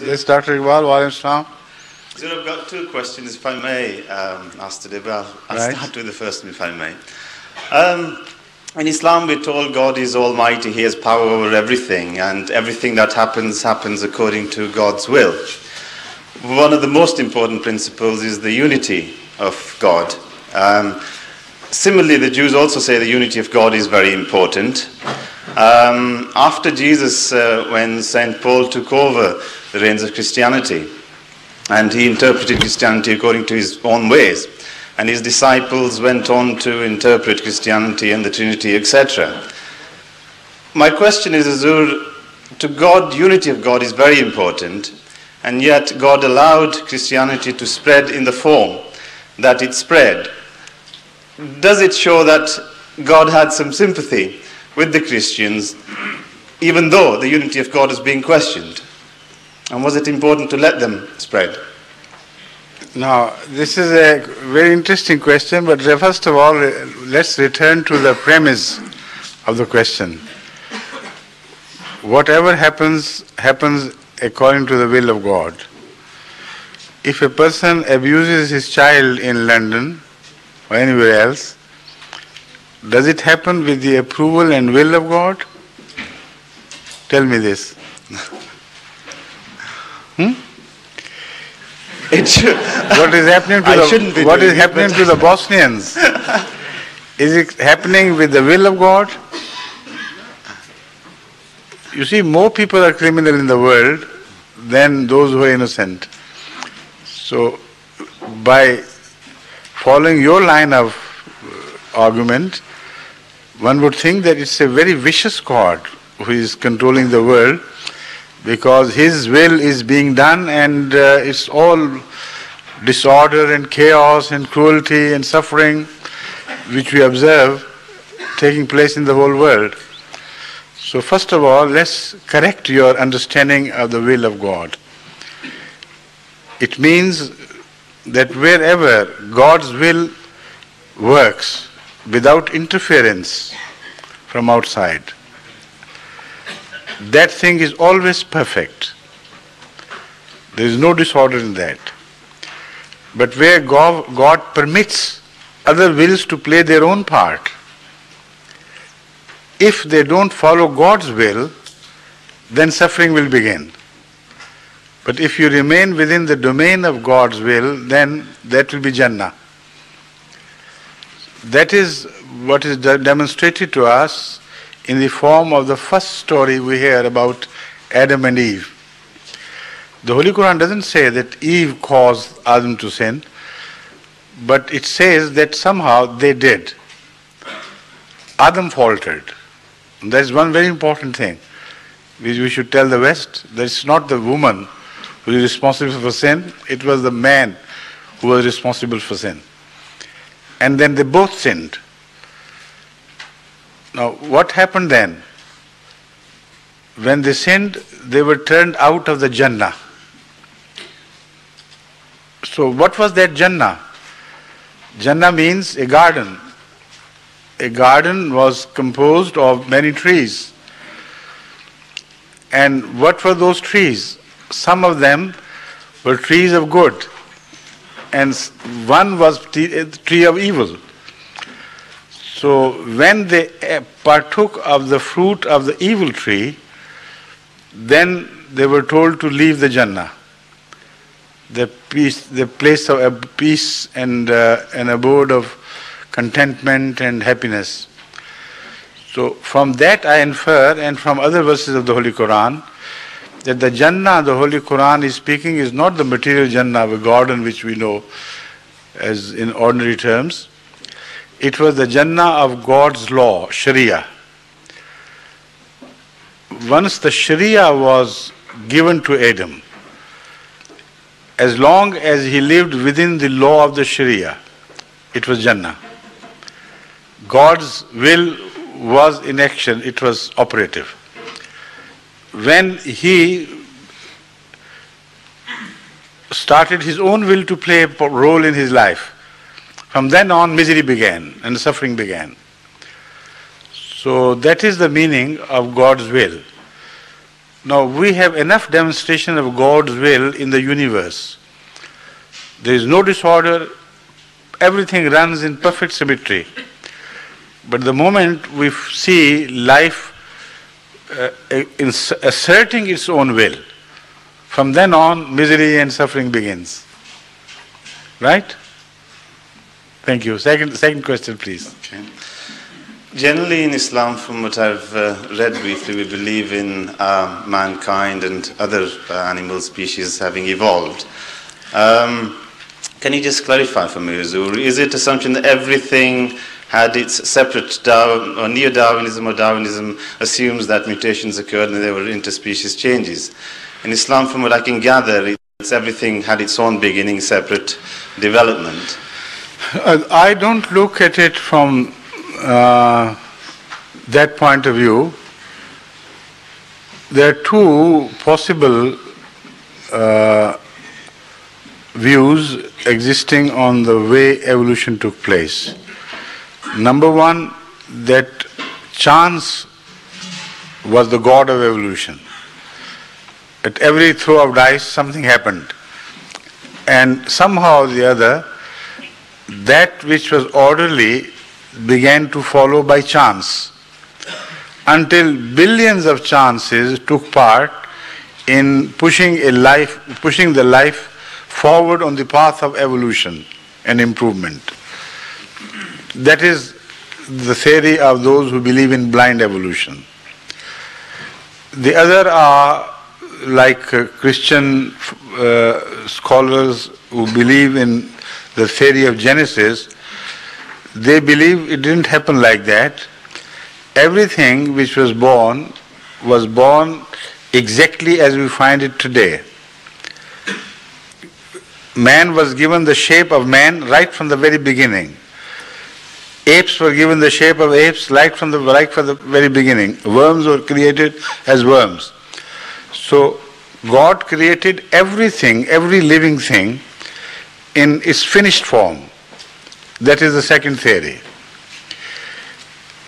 Yes, Dr. Iqbal, wa alaikum salam. So I've got two questions, if I may, ask today, but I'll start with the first one, if I may. In Islam, we're told God is almighty, He has power over everything, and everything that happens according to God's will. One of the most important principles is the unity of God. Similarly, the Jews also say the unity of God is very important. After Jesus, when St. Paul took over the reins of Christianity, and he interpreted Christianity according to his own ways, and his disciples went on to interpret Christianity and the Trinity, etc. My question is, Azur, to God, unity of God is very important, and yet God allowed Christianity to spread in the form that it spread. Does it show that God had some sympathy with the Christians, even though the unity of God is being questioned? And was it important to let them spread? Now, this is a very interesting question, but first of all, let's return to the premise of the question. Whatever happens, happens according to the will of God. If a person abuses his child in London or anywhere else, does it happen with the approval and will of God? Tell me this. What is happening to the Bosnians? Is it happening with the will of God? You see, more people are criminal in the world than those who are innocent. So, by following your line of argument, one would think that it's a very vicious God who is controlling the world, because His will is being done, and it's all disorder and chaos and cruelty and suffering which we observe taking place in the whole world. So first of all, let's correct your understanding of the will of God. It means that wherever God's will works without interference from outside, that thing is always perfect. There is no disorder in that. But where God permits other wills to play their own part, if they don't follow God's will, then suffering will begin. But if you remain within the domain of God's will, then that will be Jannah. That is what is demonstrated to us in the form of the first story we hear about Adam and Eve. The Holy Quran doesn't say that Eve caused Adam to sin, but it says that somehow they did. Adam faltered. And that is one very important thing which we should tell the West, that it's not the woman who is responsible for sin, it was the man who was responsible for sin. And then they both sinned. Now, what happened then? When they sinned, they were turned out of the Jannah. So what was that Jannah? Jannah means a garden. A garden was composed of many trees. And what were those trees? Some of them were trees of good, and one was a tree of evil. So when they partook of the fruit of the evil tree, then they were told to leave the Jannah, the place of peace and an abode of contentment and happiness. So from that I infer, and from other verses of the Holy Quran, that the Jannah the Holy Quran is speaking is not the material Jannah of a garden which we know as in ordinary terms. It was the Jannah of God's law, Sharia. Once the Sharia was given to Adam, as long as he lived within the law of the Sharia, it was Jannah. God's will was in action, it was operative. When he started his own will to play a role in his life, from then on misery began and suffering began. So that is the meaning of God's will. Now we have enough demonstration of God's will in the universe. There is no disorder, everything runs in perfect symmetry. But the moment we see life asserting its own will, from then on misery and suffering begins. Right? Thank you. Second question, please. Okay. Generally in Islam, from what I've read briefly, we believe in mankind and other animal species having evolved. Can you just clarify for me, Huzur? Is it assumption that everything had its separate or neo-Darwinism or Darwinism assumes that mutations occurred and there were interspecies changes? In Islam, from what I can gather, everything had its own beginning, separate development. I don't look at it from that point of view. There are two possible views existing on the way evolution took place. Number one, that chance was the god of evolution. At every throw of dice, something happened. And somehow or the other, that which was orderly began to follow by chance, until billions of chances took part in pushing the life forward on the path of evolution and improvement. That is the theory of those who believe in blind evolution. The other are like Christian scholars who believe in the theory of Genesis. They believe it didn't happen like that. Everything which was born exactly as we find it today. Man was given the shape of man right from the very beginning. Apes were given the shape of apes right from the very beginning. Worms were created as worms. So God created everything, every living thing in its finished form. That is the second theory.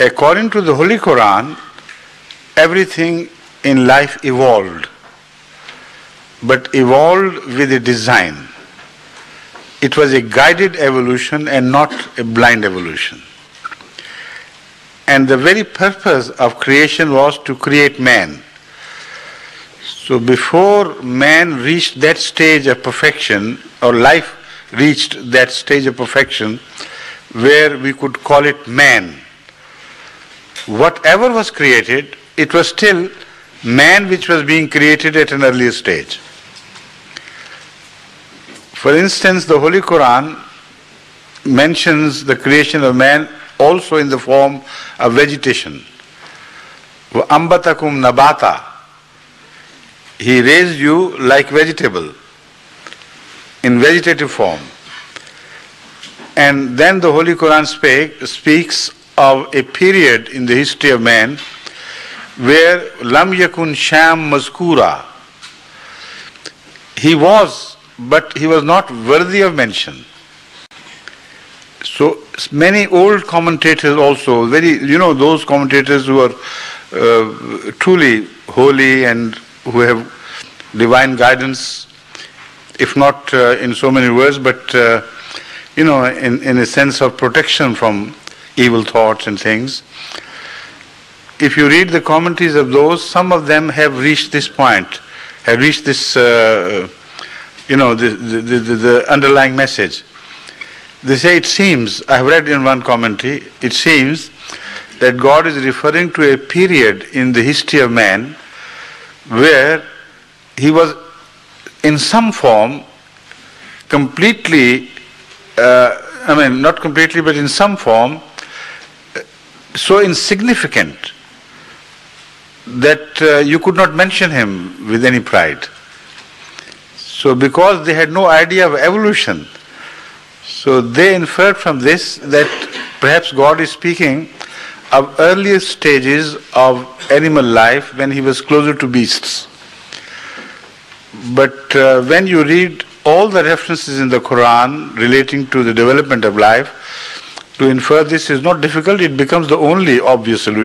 According to the Holy Quran, everything in life evolved, but evolved with a design. It was a guided evolution and not a blind evolution. And the very purpose of creation was to create man. So before man reached that stage of perfection, or life reached that stage of perfection, where we could call it man, whatever was created, it was still man which was being created at an earlier stage. For instance, the Holy Quran mentions the creation of man also in the form of vegetation. وَأَنْبَتَكُمْ نَبَاتًا. He raised you like vegetable, in vegetative form. And then the Holy Quran speaks of a period in the history of man where lam yakun sham mazkura. He was, but he was not worthy of mention. So many old commentators also, those commentators who are truly holy and who have divine guidance, if not in so many words, but in a sense of protection from evil thoughts and things. If you read the commentaries of those, some of them have reached this point, have reached this, the underlying message. They say it seems, I have read in one commentary, it seems that God is referring to a period in the history of man where he was in some form completely, not completely, but in some form, so insignificant that you could not mention him with any pride. So because they had no idea of evolution, so they inferred from this that perhaps God is speaking of earlier stages of animal life when he was closer to beasts. But when you read all the references in the Quran relating to the development of life, to infer this is not difficult, it becomes the only obvious solution.